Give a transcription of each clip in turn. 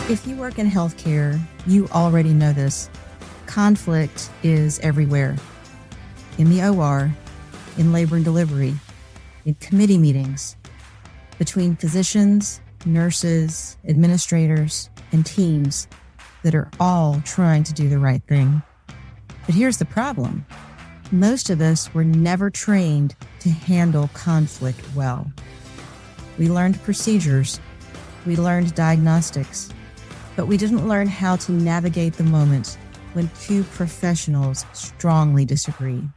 If you work in healthcare, you already know this. Conflict is everywhere. In the OR, in labor and delivery, in committee meetings, between physicians, nurses, administrators, and teams that are all trying to do the right thing. But here's the problem. Most of us were never trained to handle conflict well. We learned procedures, we learned diagnostics, but we didn't learn how to navigate the moment when two professionals strongly disagree.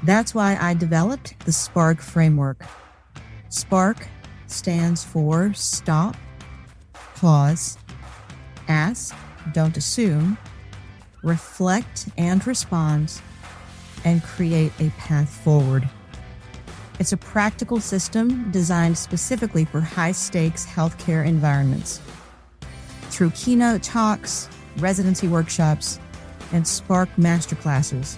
That's why I developed the SPARK framework. SPARK stands for stop, pause, ask, don't assume, reflect and respond, and create a path forward. It's a practical system designed specifically for high-stakes healthcare environments. Through keynote talks, residency workshops, and SPARK masterclasses,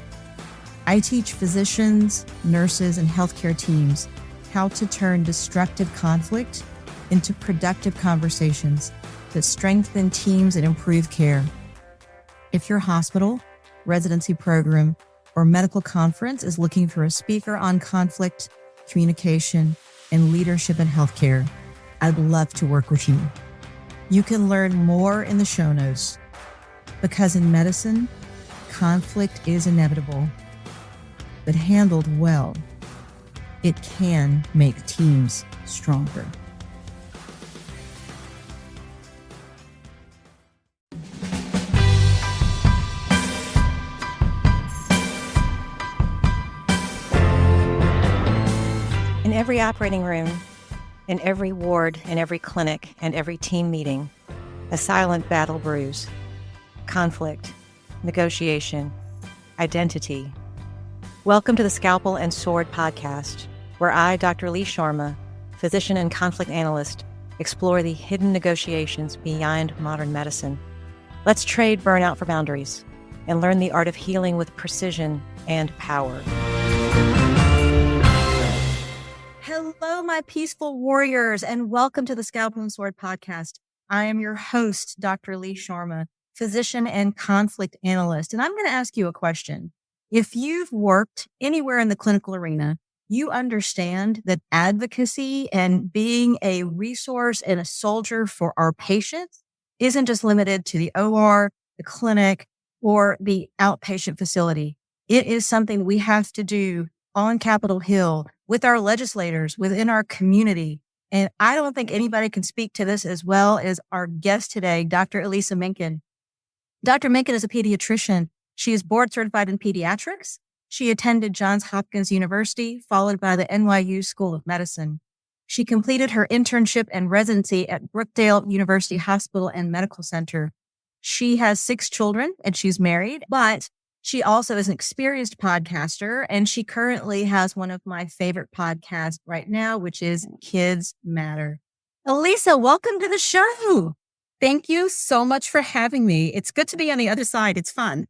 I teach physicians, nurses, and healthcare teams how to turn destructive conflict into productive conversations that strengthen teams and improve care. If your hospital, residency program, or medical conference is looking for a speaker on conflict, communication, and leadership in healthcare, I'd love to work with you. You can learn more in the show notes, because in medicine, conflict is inevitable, but handled well, it can make teams stronger. In every operating room, in every ward, in every clinic, and every team meeting, a silent battle brews. Conflict, negotiation, identity. Welcome to the Scalpel and Sword podcast, where I, Dr. Lee Sharma, physician and conflict analyst, explore the hidden negotiations beyond modern medicine. Let's trade burnout for boundaries and learn the art of healing with precision and power. Hello, my peaceful warriors, and welcome to the Scalpel and Sword podcast. I am your host, Dr. Lee Sharma, physician and conflict analyst, and I'm going to ask you a question. If you've worked anywhere in the clinical arena, you understand that advocacy and being a resource and a soldier for our patients isn't just limited to the OR, the clinic, or the outpatient facility. It is something we have to do on Capitol Hill with our legislators within our community. And I don't think anybody can speak to this as well as our guest today, Dr. Alisa Minkin. Dr. Minkin is a pediatrician. She is board certified in pediatrics. She attended Johns Hopkins University, followed by the NYU School of Medicine. She completed her internship and residency at Brookdale University Hospital and Medical Center. She has 6 children and she's married, but she also is an experienced podcaster, and she currently has one of my favorite podcasts right now, which is Kids Matter. Alisa, welcome to the show. Thank you so much for having me. It's good to be on the other side. It's fun.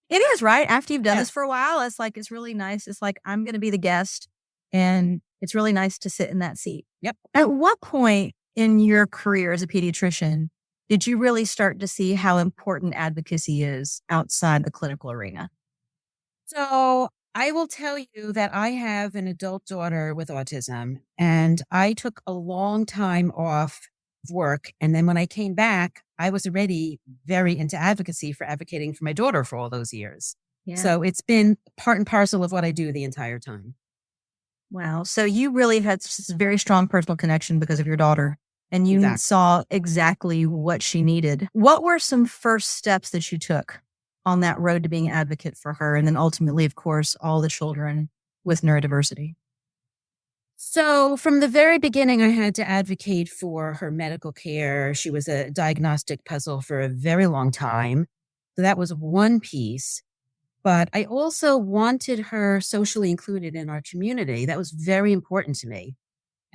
It is, right? After you've done this for a while, it's really nice. It's like, I'm going to be the guest, and it's really nice to sit in that seat. Yep. At what point in your career as a pediatrician did you really start to see how important advocacy is outside the clinical arena? So I will tell you that I have an adult daughter with autism, and I took a long time off work. And then when I came back, I was already very into advocacy for advocating for my daughter for all those years. Yeah. So it's been part and parcel of what I do the entire time. Wow. So you really had this very strong personal connection because of your daughter, and you saw exactly what she needed. What were some first steps that you took on that road to being an advocate for her? And then ultimately, of course, all the children with neurodiversity. So from the very beginning, I had to advocate for her medical care. She was a diagnostic puzzle for a very long time. So that was one piece. But I also wanted her socially included in our community. That was very important to me.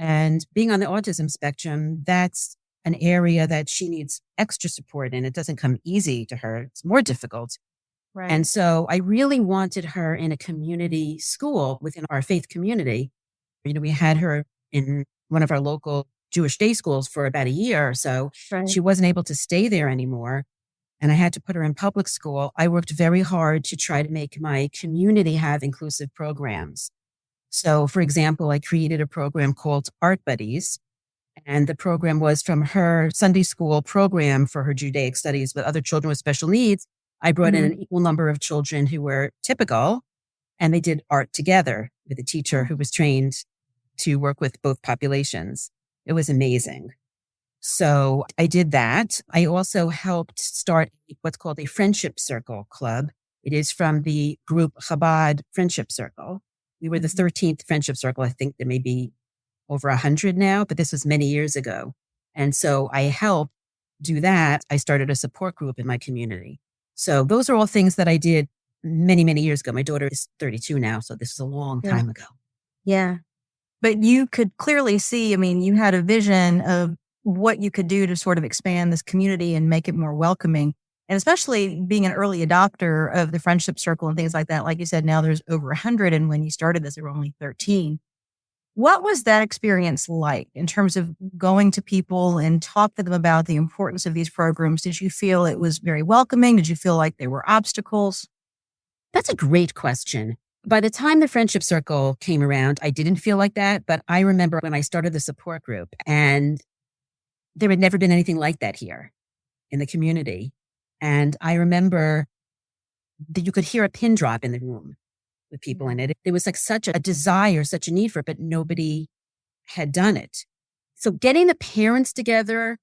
And being on the autism spectrum, that's an area that she needs extra support in. It doesn't come easy to her. It's more difficult. Right. And so I really wanted her in a community school within our faith community. We had her in one of our local Jewish day schools for about a year or so. Right. She wasn't able to stay there anymore. And I had to put her in public school. I worked very hard to try to make my community have inclusive programs. So, for example, I created a program called Art Buddies. And the program was from her Sunday school program for her Judaic studies with other children with special needs. I brought in an equal number of children who were typical, and they did art together with a teacher who was trained to work with both populations. It was amazing. So I did that. I also helped start what's called a friendship circle club. It is from the group Chabad Friendship Circle. We were the 13th friendship circle. I think there may be over 100 now, but this was many years ago. And so I helped do that. I started a support group in my community. So those are all things that I did many, many years ago. My daughter is 32 now, so this is a long time ago. Yeah. But you could clearly see, I mean, you had a vision of what you could do to sort of expand this community and make it more welcoming. And especially being an early adopter of the friendship circle and things like that. Like you said, now there's over 100. And when you started this, there were only 13. What was that experience like in terms of going to people and talk to them about the importance of these programs? Did you feel it was very welcoming? Did you feel like there were obstacles? That's a great question. By the time the friendship circle came around, I didn't feel like that. But I remember when I started the support group, and there had never been anything like that here in the community. And I remember that you could hear a pin drop in the room with people in it. There was like such a desire, such a need for it, but nobody had done it. So getting the parents together,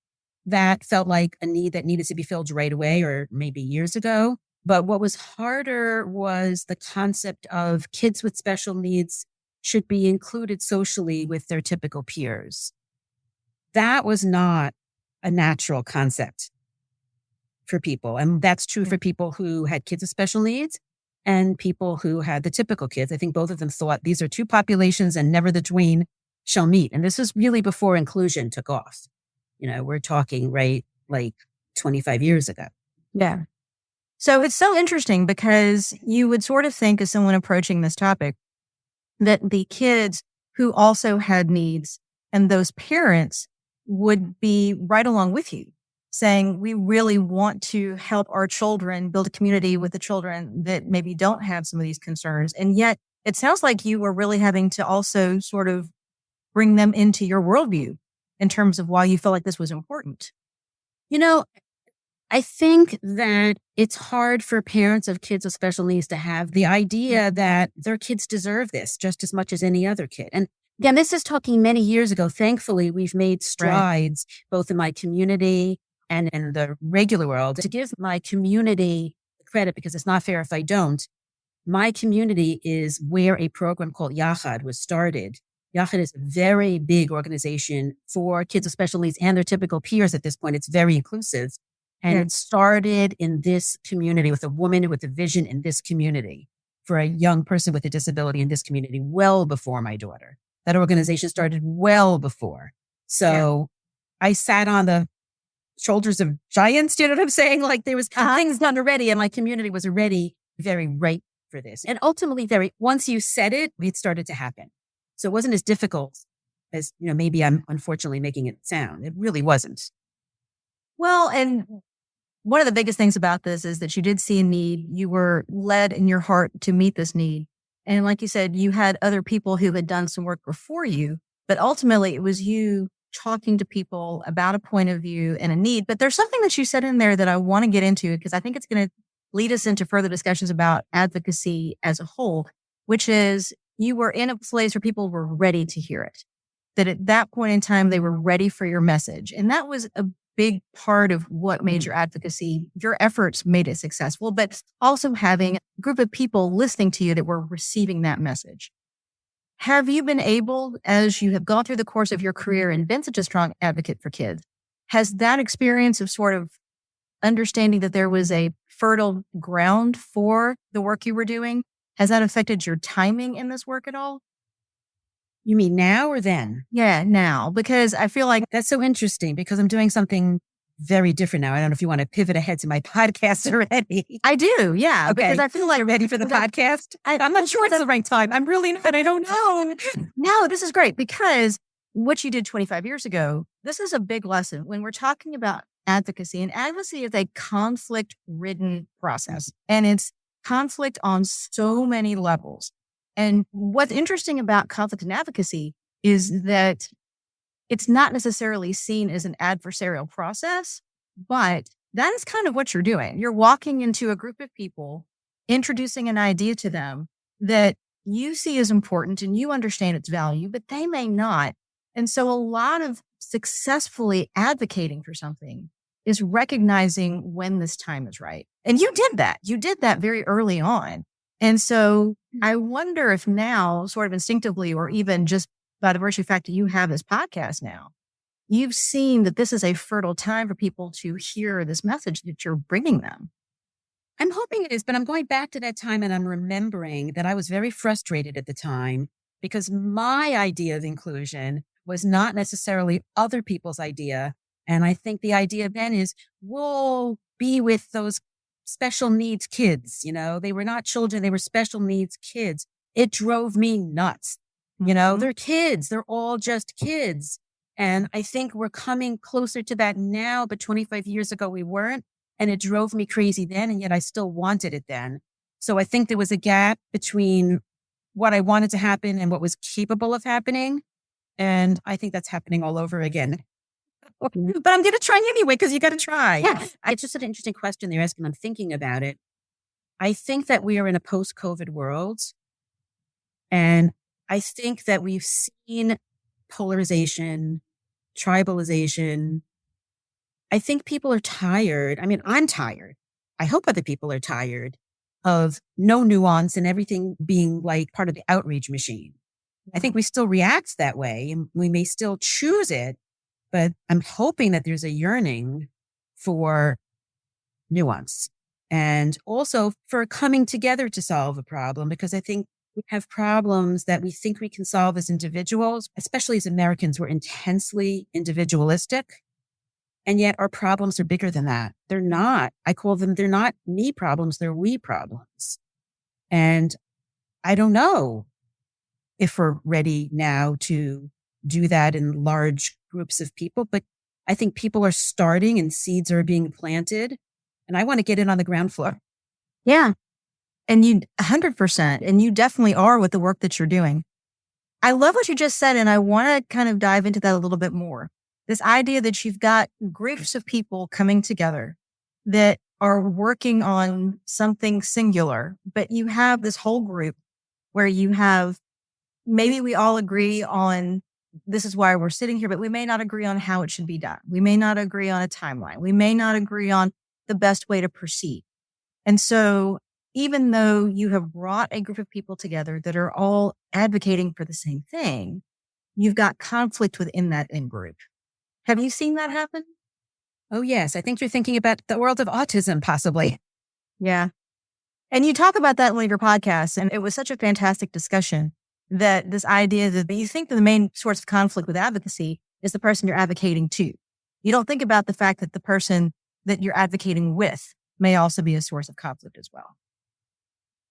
that felt like a need that needed to be filled right away or maybe years ago. But what was harder was the concept of kids with special needs should be included socially with their typical peers. That was not a natural concept for people. And that's true for people who had kids with special needs and people who had the typical kids. I think both of them thought these are two populations and never the twain shall meet. And this was really before inclusion took off. You know, we're talking, right, like 25 years ago. Yeah. So it's so interesting because you would sort of think as someone approaching this topic that the kids who also had needs and those parents would be right along with you saying, we really want to help our children build a community with the children that maybe don't have some of these concerns. And yet it sounds like you were really having to also sort of bring them into your worldview in terms of why you felt like this was important. You know, I think that it's hard for parents of kids with special needs to have the idea that their kids deserve this just as much as any other kid. And again, this is talking many years ago. Thankfully, we've made strides both in my community and in the regular world. To give my community credit, because it's not fair if I don't, my community is where a program called Yachad was started. Yachad is a very big organization for kids with special needs and their typical peers at this point. It's very inclusive. And it started in this community with a woman with a vision in this community for a young person with a disability in this community well before my daughter. That organization started well before. So I sat on the shoulders of giants, you know what I'm saying? Like there was things done already and my community was already very ripe for this. And ultimately once you said it, it started to happen. So it wasn't as difficult as, you know, maybe I'm unfortunately making it sound. It really wasn't. Well, and one of the biggest things about this is that you did see a need. You were led in your heart to meet this need. And like you said, you had other people who had done some work before you, but ultimately it was you talking to people about a point of view and a need. But there's something that you said in there that I want to get into because I think it's going to lead us into further discussions about advocacy as a whole, which is you were in a place where people were ready to hear it. That at that point in time, they were ready for your message. And that was a big part of what made your advocacy, your efforts made it successful, but also having a group of people listening to you that were receiving that message. Have you been able, as you have gone through the course of your career and been such a strong advocate for kids, has that experience of sort of understanding that there was a fertile ground for the work you were doing, has that affected your timing in this work at all? You mean now or then? Yeah, now, because I feel like that's so interesting because I'm doing something very different now. I don't know if you want to pivot ahead to my podcast already. I do. Yeah. Okay. Because I feel like you're ready for the podcast. I'm not sure it's the right time. I'm really not. I don't know. No, this is great because what you did 25 years ago, this is a big lesson when we're talking about advocacy. And advocacy is a conflict-ridden process, and it's conflict on so many levels. And what's interesting about conflict and advocacy is that it's not necessarily seen as an adversarial process, but that is kind of what you're doing. You're walking into a group of people, introducing an idea to them that you see as important and you understand its value, but they may not. And so a lot of successfully advocating for something is recognizing when this time is right. And you did that. You did that very early on. And so I wonder if now, sort of instinctively, or even just by the virtue of the fact that you have this podcast now, you've seen that this is a fertile time for people to hear this message that you're bringing them. I'm hoping it is, but I'm going back to that time and I'm remembering that I was very frustrated at the time because my idea of inclusion was not necessarily other people's idea. And I think the idea then is we'll be with those special needs kids. You know, they were not children, they were special needs kids. It drove me nuts. You know, they're kids. They're all just kids. And I think we're coming closer to that now, but 25 years ago we weren't. And it drove me crazy then, and yet I still wanted it then. So I think there was a gap between what I wanted to happen and what was capable of happening. And I think that's happening all over again. But I'm going to try anyway, because you got to try. Yeah. It's just an interesting question they're asking. I'm thinking about it. I think that we are in a post-COVID world. And I think that we've seen polarization, tribalization. I think people are tired. I mean, I'm tired. I hope other people are tired of no nuance and everything being like part of the outreach machine. I think we still react that way and we may still choose it, but I'm hoping that there's a yearning for nuance and also for coming together to solve a problem, because I think we have problems that we think we can solve as individuals, especially as Americans. We're intensely individualistic. And yet our problems are bigger than that. They're not. I call them, they're not me problems, they're we problems. And I don't know if we're ready now to do that in large groups of people, but I think people are starting and seeds are being planted. And I want to get in on the ground floor. Yeah. And you 100%. And you definitely are with the work that you're doing. I love what you just said. And I want to kind of dive into that a little bit more. This idea that you've got groups of people coming together that are working on something singular, but you have this whole group where you have, maybe we all agree on this is why we're sitting here, but we may not agree on how it should be done. We may not agree on a timeline. We may not agree on the best way to proceed. And so even though you have brought a group of people together that are all advocating for the same thing, you've got conflict within that in-group. Have you seen that happen? Oh, yes. I think you're thinking about the world of autism, possibly. Yeah. And you talk about that in one of your podcasts, and it was such a fantastic discussion that this idea that you think that the main source of conflict with advocacy is the person you're advocating to. You don't think about the fact that the person that you're advocating with may also be a source of conflict as well.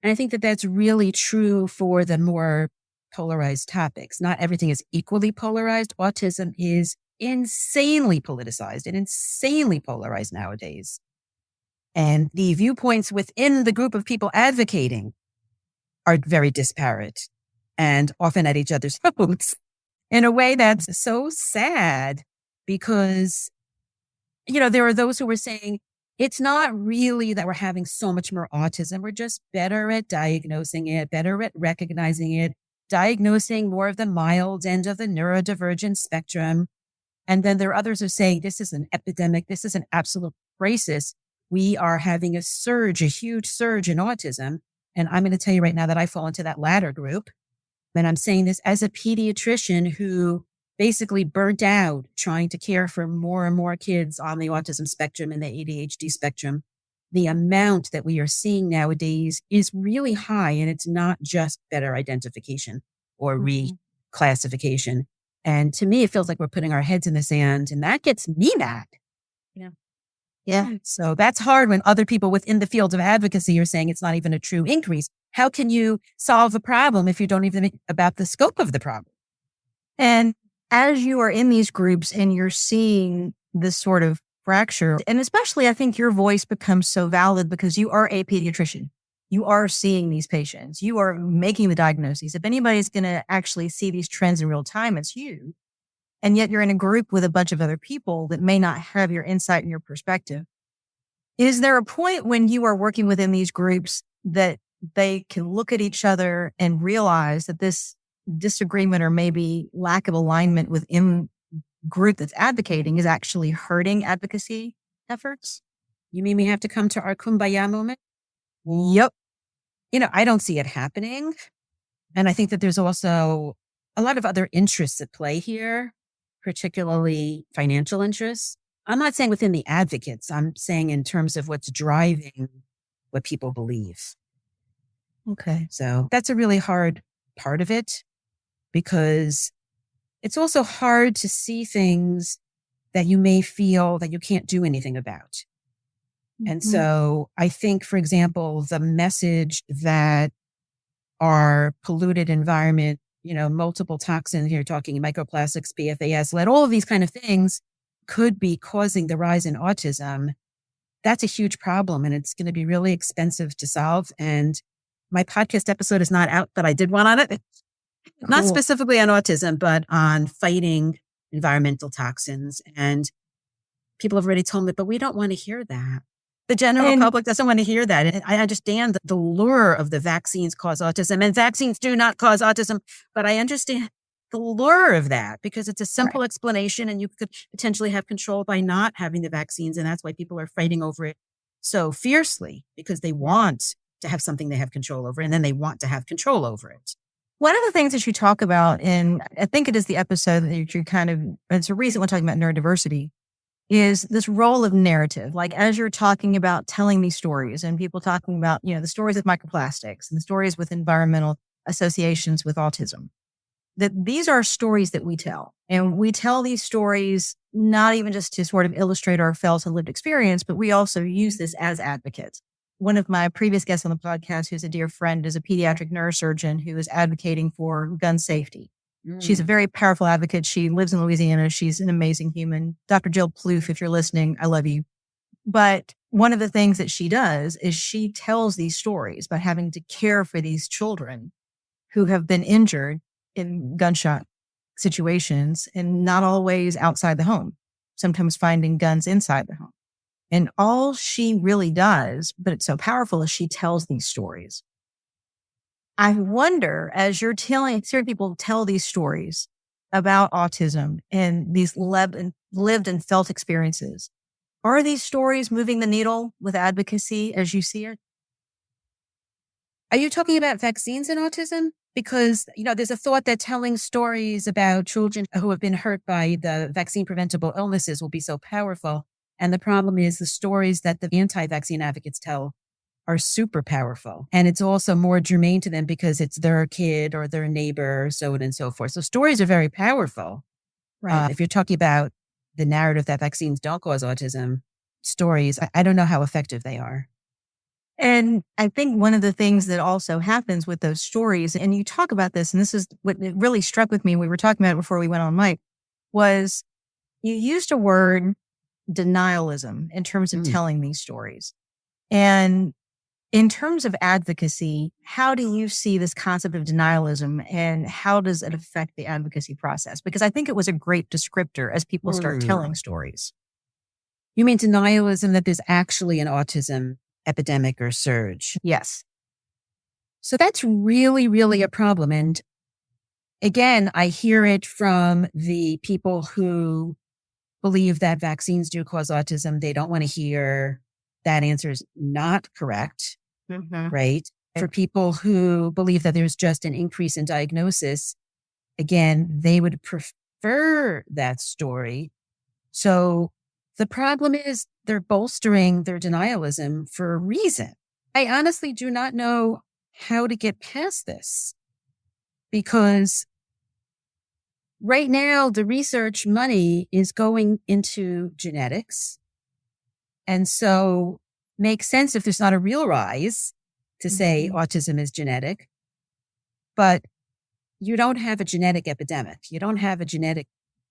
And I think that that's really true for the more polarized topics. Not everything is equally polarized. Autism is insanely politicized and insanely polarized nowadays. And the viewpoints within the group of people advocating are very disparate and often at each other's throats in a way that's so sad because, you know, there are those who were saying, it's not really that we're having so much more autism. We're just better at diagnosing it, better at recognizing it, diagnosing more of the mild end of the neurodivergent spectrum. And then there are others who are saying this is an epidemic. This is an absolute crisis. We are having a surge, a huge surge in autism. And I'm going to tell you right now that I fall into that latter group. And I'm saying this as a pediatrician who basically burnt out trying to care for more and more kids on the autism spectrum and the ADHD spectrum. The amount that we are seeing nowadays is really high, and it's not just better identification or reclassification. And to me, it feels like we're putting our heads in the sand, and that gets me mad. Yeah. So that's hard when other people within the field of advocacy are saying it's not even a true increase. How can you solve a problem if you don't even think about the scope of the problem? And as you are in these groups and you're seeing this sort of fracture, and especially I think your voice becomes so valid because you are a pediatrician. You are seeing these patients. You are making the diagnoses. If anybody's going to actually see these trends in real time, it's you. And yet you're in a group with a bunch of other people that may not have your insight and your perspective. Is there a point when you are working within these groups that they can look at each other and realize that this disagreement or maybe lack of alignment within group that's advocating is actually hurting advocacy efforts? You mean we have to come to our kumbaya moment? Yep. I don't see it happening. And I think that there's also a lot of other interests at play here, particularly financial interests. I'm not saying within the advocates. I'm saying in terms of what's driving what people believe. Okay. So that's a really hard part of it, because it's also hard to see things that you may feel that you can't do anything about. And so I think, for example, the message that our polluted environment, multiple toxins, you're talking microplastics, PFAS, lead, all of these kind of things could be causing the rise in autism. That's a huge problem, and it's going to be really expensive to solve. And my podcast episode is not out, but I did one on it. Cool. Not specifically on autism, but on fighting environmental toxins. And people have already told me, but we don't want to hear that. The general public doesn't want to hear that. And I understand the lure of the vaccines cause autism, and vaccines do not cause autism, but I understand the lure of that because it's a simple explanation, and you could potentially have control by not having the vaccines. And that's why people are fighting over it so fiercely, because they want to have something they have control over, and then they want to have control over it. One of the things that you talk about, and I think it is the episode that you it's a recent one talking about neurodiversity, is this role of narrative. Like as you're talking about telling these stories and people talking about, the stories with microplastics and the stories with environmental associations with autism, that these are stories that we tell. And we tell these stories not even just to sort of illustrate our felt and lived experience, but we also use this as advocates. One of my previous guests on the podcast, who's a dear friend, is a pediatric neurosurgeon who is advocating for gun safety. She's a very powerful advocate. She lives in Louisiana. She's an amazing human. Dr. Jill Plouffe, if you're listening, I love you. But one of the things that she does is she tells these stories about having to care for these children who have been injured in gunshot situations, and not always outside the home, sometimes finding guns inside the home. And all she really does, but it's so powerful, is she tells these stories. I wonder, as you're hearing people tell these stories about autism and these lived and felt experiences, are these stories moving the needle with advocacy as you see it? Are you talking about vaccines and autism? Because, there's a thought that telling stories about children who have been hurt by the vaccine preventable illnesses will be so powerful. And the problem is the stories that the anti-vaccine advocates tell are super powerful. And it's also more germane to them because it's their kid or their neighbor, so on and so forth. So stories are very powerful. Right. If you're talking about the narrative that vaccines don't cause autism, stories, I don't know how effective they are. And I think one of the things that also happens with those stories, and you talk about this, and this is what it really struck with me, we were talking about it before we went on mic, was you used a word, denialism, in terms of telling these stories. And in terms of advocacy, how do you see this concept of denialism, and how does it affect the advocacy process? Because I think it was a great descriptor as people start telling stories. You mean denialism that there's actually an autism epidemic or surge? Yes. So that's really, really a problem. And again, I hear it from the people who believe that vaccines do cause autism. They don't want to hear that answer is not correct, right? For people who believe that there's just an increase in diagnosis, again, they would prefer that story. So the problem is they're bolstering their denialism for a reason. I honestly do not know how to get past this, because right now the research money is going into genetics. And so makes sense if there's not a real rise to say autism is genetic, but you don't have a genetic epidemic. You don't have a genetic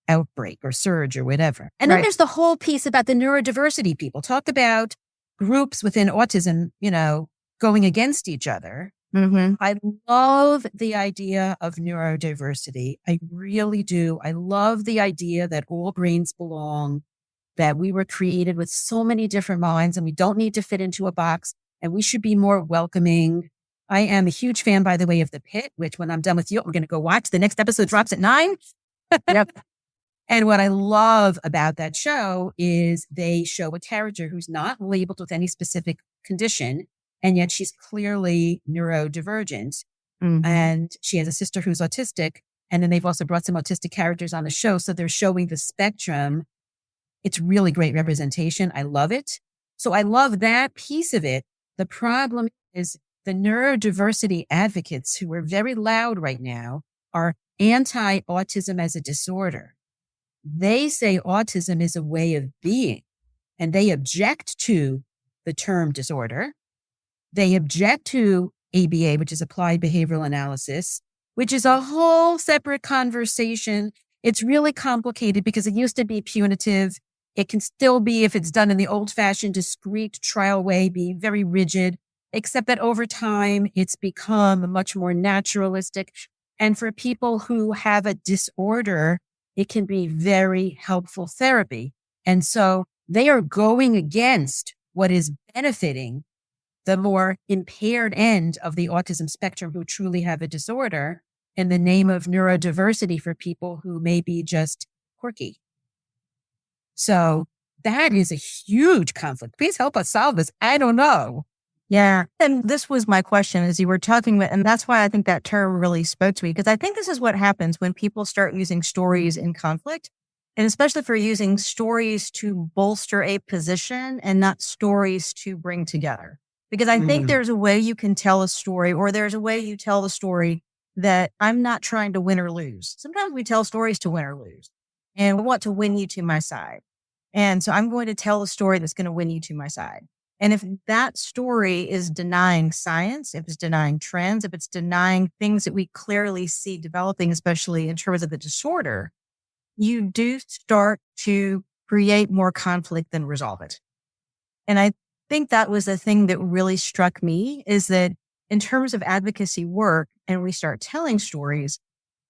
outbreak or surge or whatever. And then there's the whole piece about the neurodiversity people. Talk about groups within autism, going against each other. Mm-hmm. I love the idea of neurodiversity. I really do. I love the idea that all brains belong, that we were created with so many different minds and we don't need to fit into a box and we should be more welcoming. I am a huge fan, by the way, of The Pit, which when I'm done with you, I'm going to go watch. The next episode drops at 9. Yep. And what I love about that show is they show a character who's not labeled with any specific condition, and yet she's clearly neurodivergent. Mm-hmm. And she has a sister who's autistic. And then they've also brought some autistic characters on the show. So they're showing the spectrum. It's really great representation. I love it. So I love that piece of it. The problem is the neurodiversity advocates who are very loud right now are anti-autism as a disorder. They say autism is a way of being, and they object to the term disorder. They object to ABA, which is applied behavioral analysis, which is a whole separate conversation. It's really complicated because it used to be punitive. It can still be, if it's done in the old-fashioned, discrete trial way, be very rigid, except that over time, it's become much more naturalistic. And for people who have a disorder, it can be very helpful therapy. And so they are going against what is benefiting the more impaired end of the autism spectrum who truly have a disorder in the name of neurodiversity for people who may be just quirky. So that is a huge conflict. Please help us solve this. I don't know. Yeah. And this was my question as you were talking about, and that's why I think that term really spoke to me, because I think this is what happens when people start using stories in conflict, and especially for using stories to bolster a position and not stories to bring together. Because I think there's a way you can tell a story, or there's a way you tell the story that I'm not trying to win or lose. Sometimes we tell stories to win or lose, and I want to win you to my side. And so I'm going to tell a story that's going to win you to my side. And if that story is denying science, if it's denying trends, if it's denying things that we clearly see developing, especially in terms of the disorder, you do start to create more conflict than resolve it. And I think that was the thing that really struck me, is that in terms of advocacy work, and we start telling stories,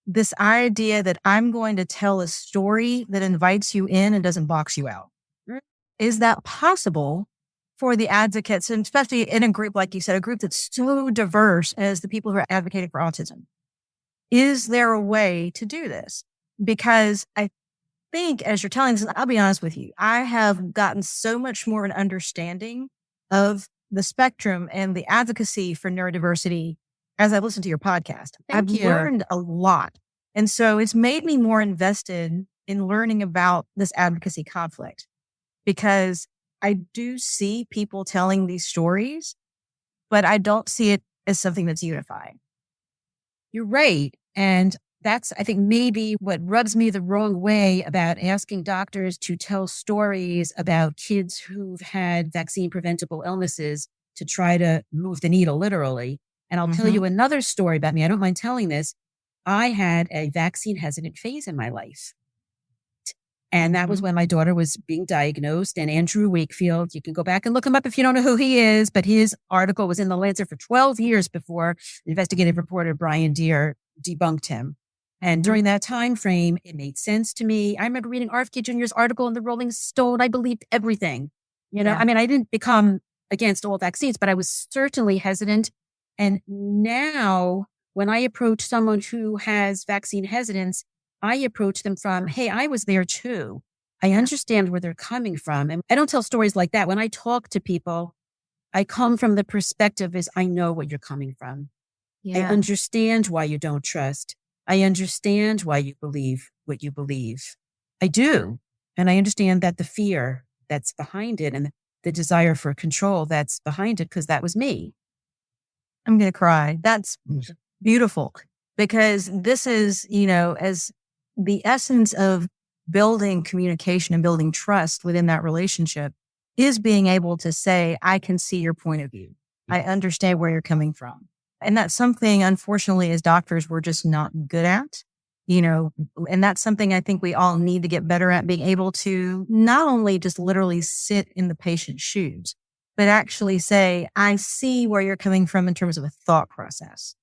this idea that I'm going to tell a story that invites you in and doesn't box you out. Is that possible for the advocates, and especially in a group, like you said, a group that's so diverse as the people who are advocating for autism? Is there a way to do this? Because I think as you're telling this, I'll be honest with you, I have gotten so much more an understanding of the spectrum and the advocacy for neurodiversity as I've listened to your podcast. I've learned a lot. And so it's made me more invested in learning about this advocacy conflict, because I do see people telling these stories, but I don't see it as something that's unifying. You're right. And that's, I think, maybe what rubs me the wrong way about asking doctors to tell stories about kids who've had vaccine preventable illnesses to try to move the needle, literally. And I'll tell you another story about me. I don't mind telling this. I had a vaccine hesitant phase in my life. And that was when my daughter was being diagnosed. And Andrew Wakefield, you can go back and look him up if you don't know who he is, but his article was in the Lancet for 12 years before investigative reporter Brian Deere debunked him. And during that time frame, it made sense to me. I remember reading RFK Jr.'s article in the Rolling Stone. I believed everything. I mean, I didn't become against all vaccines, but I was certainly hesitant. And now when I approach someone who has vaccine hesitance, I approach them from, hey, I was there too. I understand where they're coming from. And I don't tell stories like that. When I talk to people, I come from the perspective is I know what you're coming from. I understand why you don't trust. I understand why you believe what you believe. I do. And I understand that the fear that's behind it and the desire for control that's behind it, because that was me. I'm going to cry. That's beautiful, because this is, as the essence of building communication and building trust within that relationship is being able to say, I can see your point of view. I understand where you're coming from. And that's something, unfortunately, as doctors, we're just not good at. And that's something I think we all need to get better at, being able to not only just literally sit in the patient's shoes, but actually say, I see where you're coming from in terms of a thought process.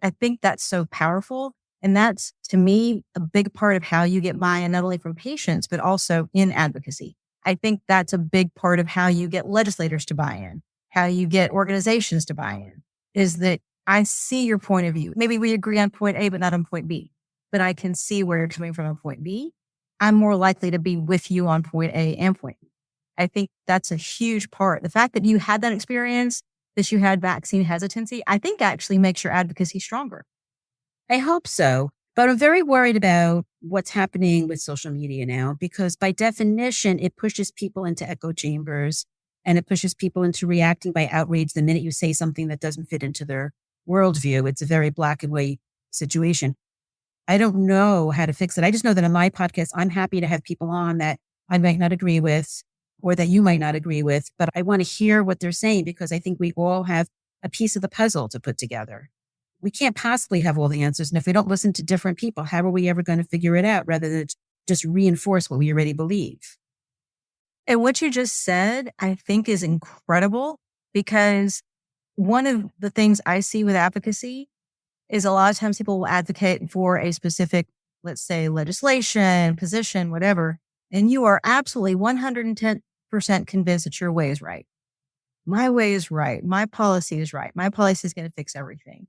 I think that's so powerful. And that's, to me, a big part of how you get buy-in, not only from patients, but also in advocacy. I think that's a big part of how you get legislators to buy in, how you get organizations to buy in, is that I see your point of view. Maybe we agree on point A, but not on point B. But I can see where you're coming from on point B. I'm more likely to be with you on point A and point B. I think that's a huge part. The fact that you had that experience, that you had vaccine hesitancy, I think actually makes your advocacy stronger. I hope so. But I'm very worried about what's happening with social media now, because by definition, it pushes people into echo chambers and it pushes people into reacting by outrage the minute you say something that doesn't fit into their worldview. It's a very black and white situation. I don't know how to fix it. I just know that on my podcast, I'm happy to have people on that I might not agree with or that you might not agree with, but I want to hear what they're saying because I think we all have a piece of the puzzle to put together. We can't possibly have all the answers. And if we don't listen to different people, how are we ever going to figure it out rather than just reinforce what we already believe? And what you just said, I think is incredible, because one of the things I see with advocacy is a lot of times people will advocate for a specific, let's say, legislation, position, whatever, and you are absolutely 110% convinced that your way is right. My way is right. My policy is right. My policy is going to fix everything.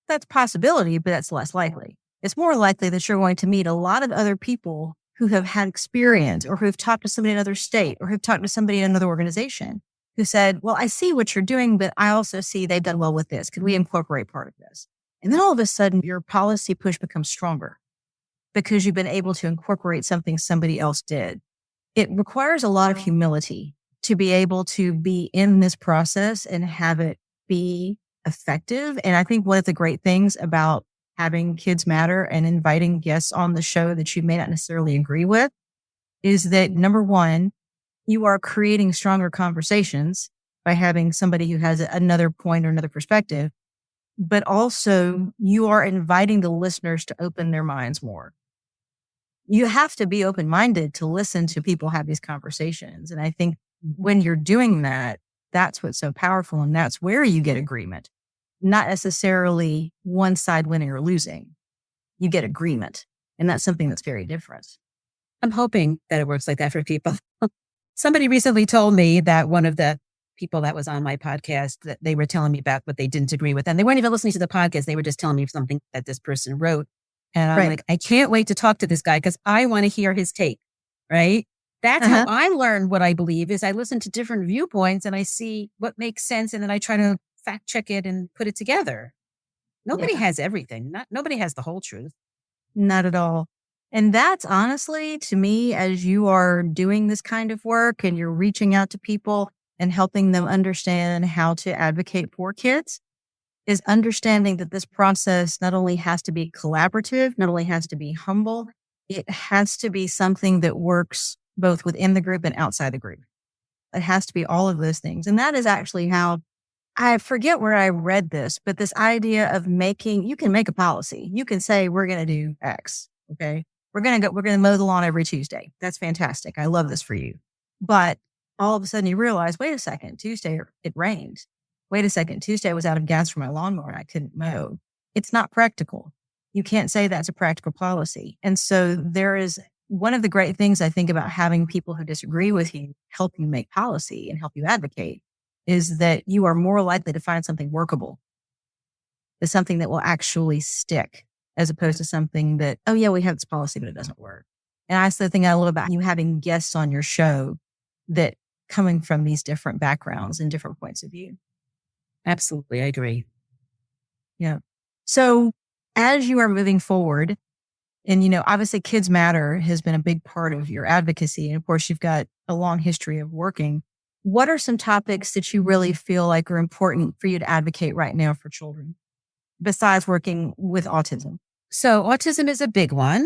That's a possibility, but that's less likely. It's more likely that you're going to meet a lot of other people who have had experience, or who have talked to somebody in another state, or who've talked to somebody in another organization who said, well, I see what you're doing, but I also see they've done well with this. Could we incorporate part of this? And then all of a sudden, your policy push becomes stronger because you've been able to incorporate something somebody else did. It requires a lot of humility to be able to be in this process and have it be effective. And I think one of the great things about having Kids Matter and inviting guests on the show that you may not necessarily agree with is that, number one, you are creating stronger conversations by having somebody who has another point or another perspective, but also you are inviting the listeners to open their minds more. You have to be open-minded to listen to people have these conversations. And I think when you're doing that, that's what's so powerful. And that's where you get agreement, not necessarily one side winning or losing. You get agreement. And that's something that's very different. I'm hoping that it works like that for people. Somebody recently told me that one of the people that was on my podcast, that they were telling me about what they didn't agree with. And they weren't even listening to the podcast. They were just telling me something that this person wrote. And I'm like, I can't wait to talk to this guy because I want to hear his take, right? That's how I learn what I believe is I listen to different viewpoints and I see what makes sense. And then I try to fact check it and put it together. Nobody has everything. Nobody has the whole truth. Not at all. And that's honestly, to me, as you are doing this kind of work and you're reaching out to people and helping them understand how to advocate for kids, is understanding that this process not only has to be collaborative, not only has to be humble, it has to be something that works both within the group and outside the group. It has to be all of those things. And that is actually how, I forget where I read this, but this idea of you can make a policy. You can say, we're going to do X. Okay. We're going to mow the lawn every Tuesday. That's fantastic. I love this for you. But all of a sudden you realize, wait a second, Tuesday it rained. Wait a second, Tuesday I was out of gas for my lawnmower and I couldn't mow. It's not practical. You can't say that's a practical policy. And so there is one of the great things I think about having people who disagree with you help you make policy and help you advocate is that you are more likely to find something workable, is something that will actually stick, as opposed to something that, oh yeah, we have this policy, but it doesn't work. And I also think a little about you having guests on your show that coming from these different backgrounds and different points of view. Absolutely. I agree. Yeah. So as you are moving forward, and, obviously Kids Matter has been a big part of your advocacy. And of course, you've got a long history of working. What are some topics that you really feel like are important for you to advocate right now for children, besides working with autism? So autism is a big one,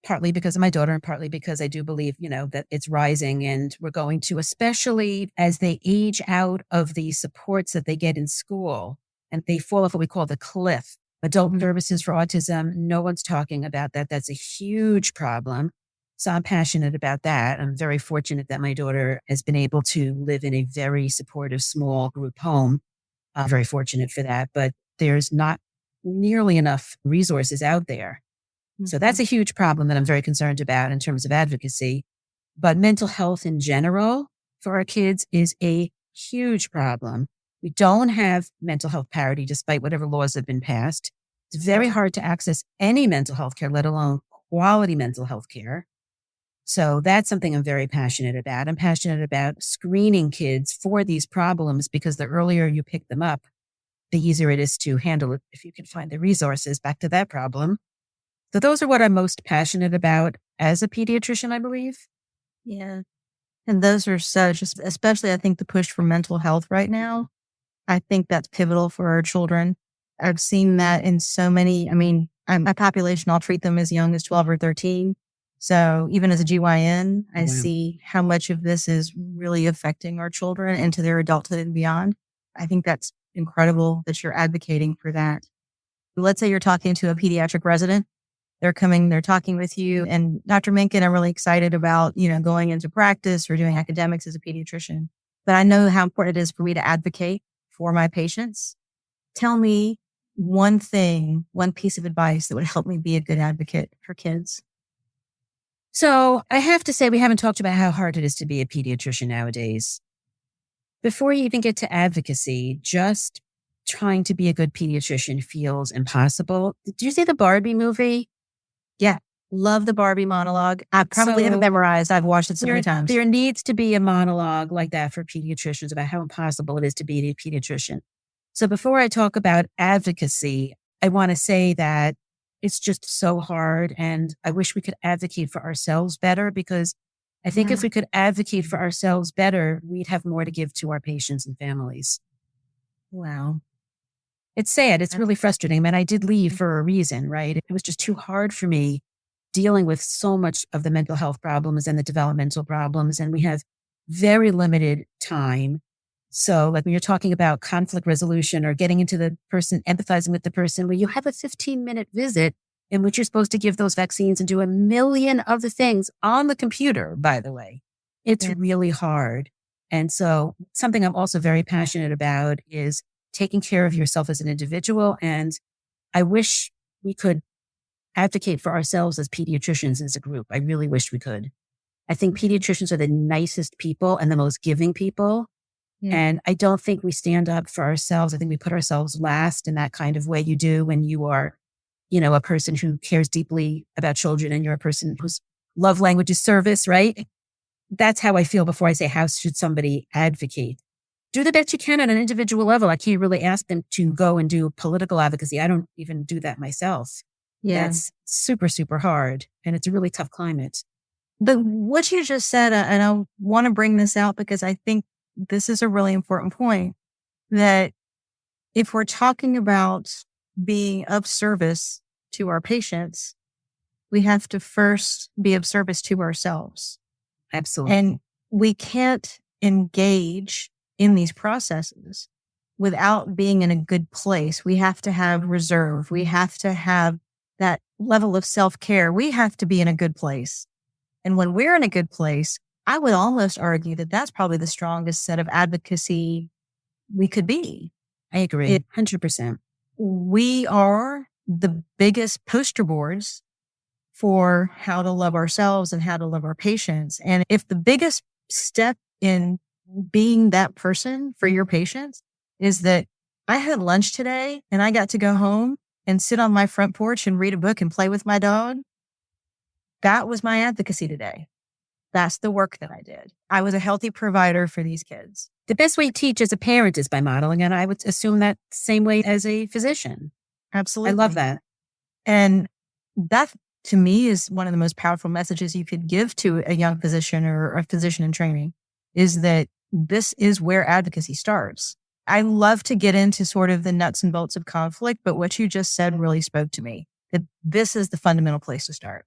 partly because of my daughter and partly because I do believe, that it's rising and we're going to, especially as they age out of the supports that they get in school and they fall off what we call the cliff Adult services for autism, no one's talking about that. That's a huge problem. So I'm passionate about that. I'm very fortunate that my daughter has been able to live in a very supportive small group home. I'm very fortunate for that, but there's not nearly enough resources out there. So that's a huge problem that I'm very concerned about in terms of advocacy. But mental health in general for our kids is a huge problem. We don't have mental health parity despite whatever laws have been passed. It's very hard to access any mental health care, let alone quality mental health care. So that's something I'm very passionate about. I'm passionate about screening kids for these problems because the earlier you pick them up, the easier it is to handle it if you can find the resources. Back to that problem. So those are what I'm most passionate about as a pediatrician, I believe. Yeah. And those are such, especially I think the push for mental health right now. I think that's pivotal for our children. I've seen that in so many, my population, I'll treat them as young as 12 or 13. So even as a GYN, I see how much of this is really affecting our children into their adulthood and beyond. I think that's incredible that you're advocating for that. Let's say you're talking to a pediatric resident. They're talking with you. And Dr. Minkin, I'm really excited about, going into practice or doing academics as a pediatrician. But I know how important it is for me to advocate for my patients. Tell me one piece of advice that would help me be a good advocate for kids. So I have to say, we haven't talked about how hard it is to be a pediatrician nowadays. Before you even get to advocacy, just trying to be a good pediatrician feels impossible. Did you see the Barbie movie? Yeah. Love the Barbie monologue. I probably have it memorized. I've watched it so many times. There needs to be a monologue like that for pediatricians about how impossible it is to be a pediatrician. So before I talk about advocacy, I want to say that it's just so hard. And I wish we could advocate for ourselves better because I think if we could advocate for ourselves better, we'd have more to give to our patients and families. Wow. It's sad. It's really frustrating. I did leave for a reason, right? It was just too hard for me dealing with so much of the mental health problems and the developmental problems. And we have very limited time. So like when you're talking about conflict resolution or getting into the person, empathizing with the person, where you have a 15-minute visit in which you're supposed to give those vaccines and do a million other things on the computer, by the way, it's really hard. And so something I'm also very passionate about is taking care of yourself as an individual. And I wish we could advocate for ourselves as pediatricians as a group. I really wish we could. I think pediatricians are the nicest people and the most giving people. And I don't think we stand up for ourselves. I think we put ourselves last in that kind of way you do when you are, a person who cares deeply about children and you're a person whose love language is service, right? That's how I feel before I say, how should somebody advocate? Do the best you can on an individual level. I can't really ask them to go and do political advocacy. I don't even do that myself. Yeah. That's super, super hard. And it's a really tough climate. But what you just said, and I want to bring this out because I think this is a really important point, that if we're talking about being of service to our patients, we have to first be of service to ourselves. Absolutely. And we can't engage in these processes without being in a good place. We have to have reserve. We have to have that level of self-care. We have to be in a good place. And when we're in a good place, I would almost argue that that's probably the strongest set of advocacy we could be. I agree. 100%. We are the biggest poster boards for how to love ourselves and how to love our patients. And if the biggest step in being that person for your patients is that I had lunch today and I got to go home and sit on my front porch and read a book and play with my dog, that was my advocacy today. That's the work that I did. I was a healthy provider for these kids. The best way to teach as a parent is by modeling, and I would assume that same way as a physician. Absolutely. I love that. And that, to me, is one of the most powerful messages you could give to a young physician or a physician in training, is that this is where advocacy starts. I love to get into sort of the nuts and bolts of conflict, but what you just said really spoke to me, that this is the fundamental place to start,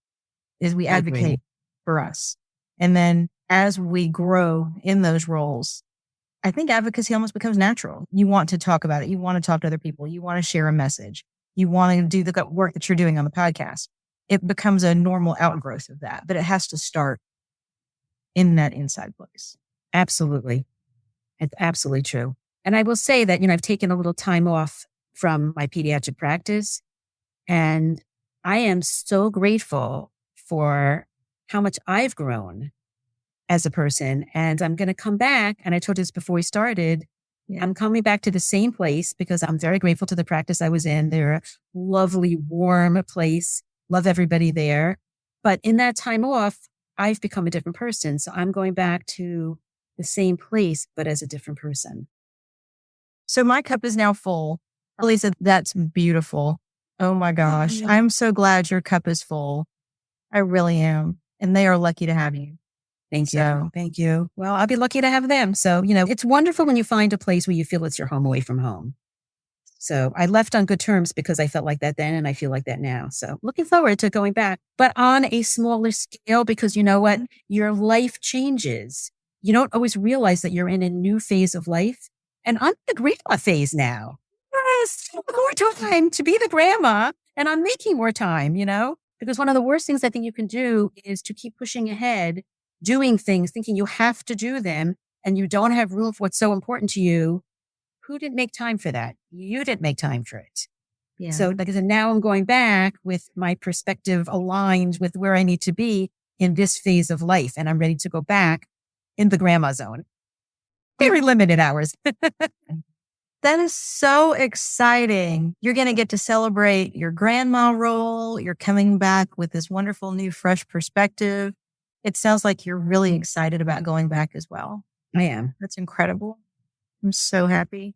is we advocate for us. And then as we grow in those roles, I think advocacy almost becomes natural. You want to talk about it. You want to talk to other people. You want to share a message. you want to do the work that you're doing on the podcast. It becomes a normal outgrowth of that, but it has to start in that inside place. Absolutely. It's absolutely true. And I will say that, I've taken a little time off from my pediatric practice, and I am so grateful for how much I've grown as a person. And I'm going to come back. And I told you this before we started. Yeah. I'm coming back to the same place because I'm very grateful to the practice I was in. They're a lovely, warm place. Love everybody there. But in that time off, I've become a different person. So I'm going back to the same place, but as a different person. So my cup is now full. Alisa, that's beautiful. Oh my gosh. I'm so glad your cup is full. I really am. And they are lucky to have you. Thank you. Thank you. Well, I'll be lucky to have them. So, it's wonderful when you find a place where you feel it's your home away from home. So I left on good terms because I felt like that then and I feel like that now. So looking forward to going back, but on a smaller scale, because you know what? Your life changes. You don't always realize that you're in a new phase of life. And I'm in the grandma phase now. Yes, more time to be the grandma. And I'm making more time, because one of the worst things I think you can do is to keep pushing ahead, doing things, thinking you have to do them, and you don't have room for what's so important to you. Who didn't make time for that? You didn't make time for it. Yeah. So like I said, now I'm going back with my perspective aligned with where I need to be in this phase of life. And I'm ready to go back in the grandma zone. Very limited hours. That is so exciting. You're going to get to celebrate your grandma role. You're coming back with this wonderful new fresh perspective. It sounds like you're really excited about going back as well. I am. That's incredible. I'm so happy.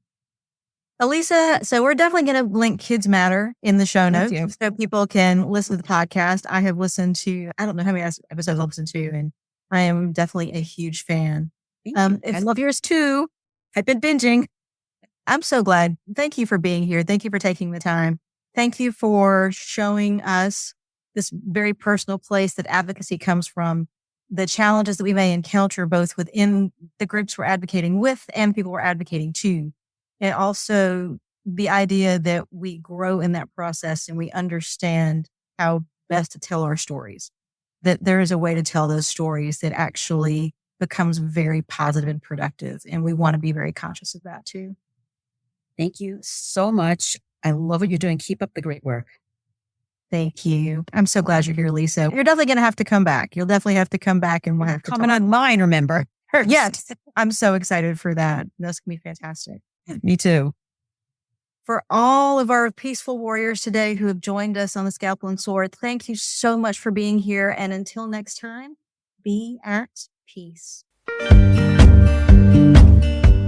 Alisa, so we're definitely going to link Kids Matter in the show notes so people can listen to the podcast. I have listened to, I don't know how many episodes I've listened to, and I am definitely a huge fan. I love yours too. I've been binging. I'm so glad. Thank you for being here. Thank you for taking the time. Thank you for showing us this very personal place that advocacy comes from, the challenges that we may encounter both within the groups we're advocating with and people we're advocating to. And also the idea that we grow in that process and we understand how best to tell our stories, that there is a way to tell those stories that actually becomes very positive and productive. And we want to be very conscious of that too. Thank you so much. I love what you're doing. Keep up the great work. Thank you. I'm so glad you're here, Lisa. You're definitely going to have to come back. You'll definitely have to come back and we'll have to comment online, remember? Yes. I'm so excited for that. That's going to be fantastic. Me too. For all of our peaceful warriors today who have joined us on the Scalpel and Sword, thank you so much for being here. And until next time, be at peace.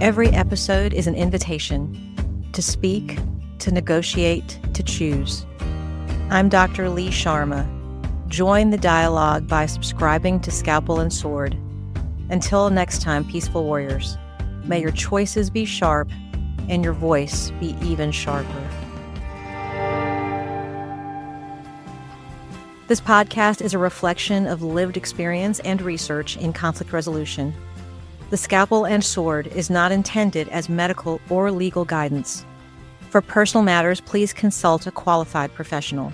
Every episode is an invitation to speak, to negotiate, to choose. I'm Dr. Lee Sharma. Join the dialogue by subscribing to Scalpel and Sword. Until next time, peaceful warriors, may your choices be sharp and your voice be even sharper. This podcast is a reflection of lived experience and research in conflict resolution. The Scalpel and Sword is not intended as medical or legal guidance. For personal matters, please consult a qualified professional.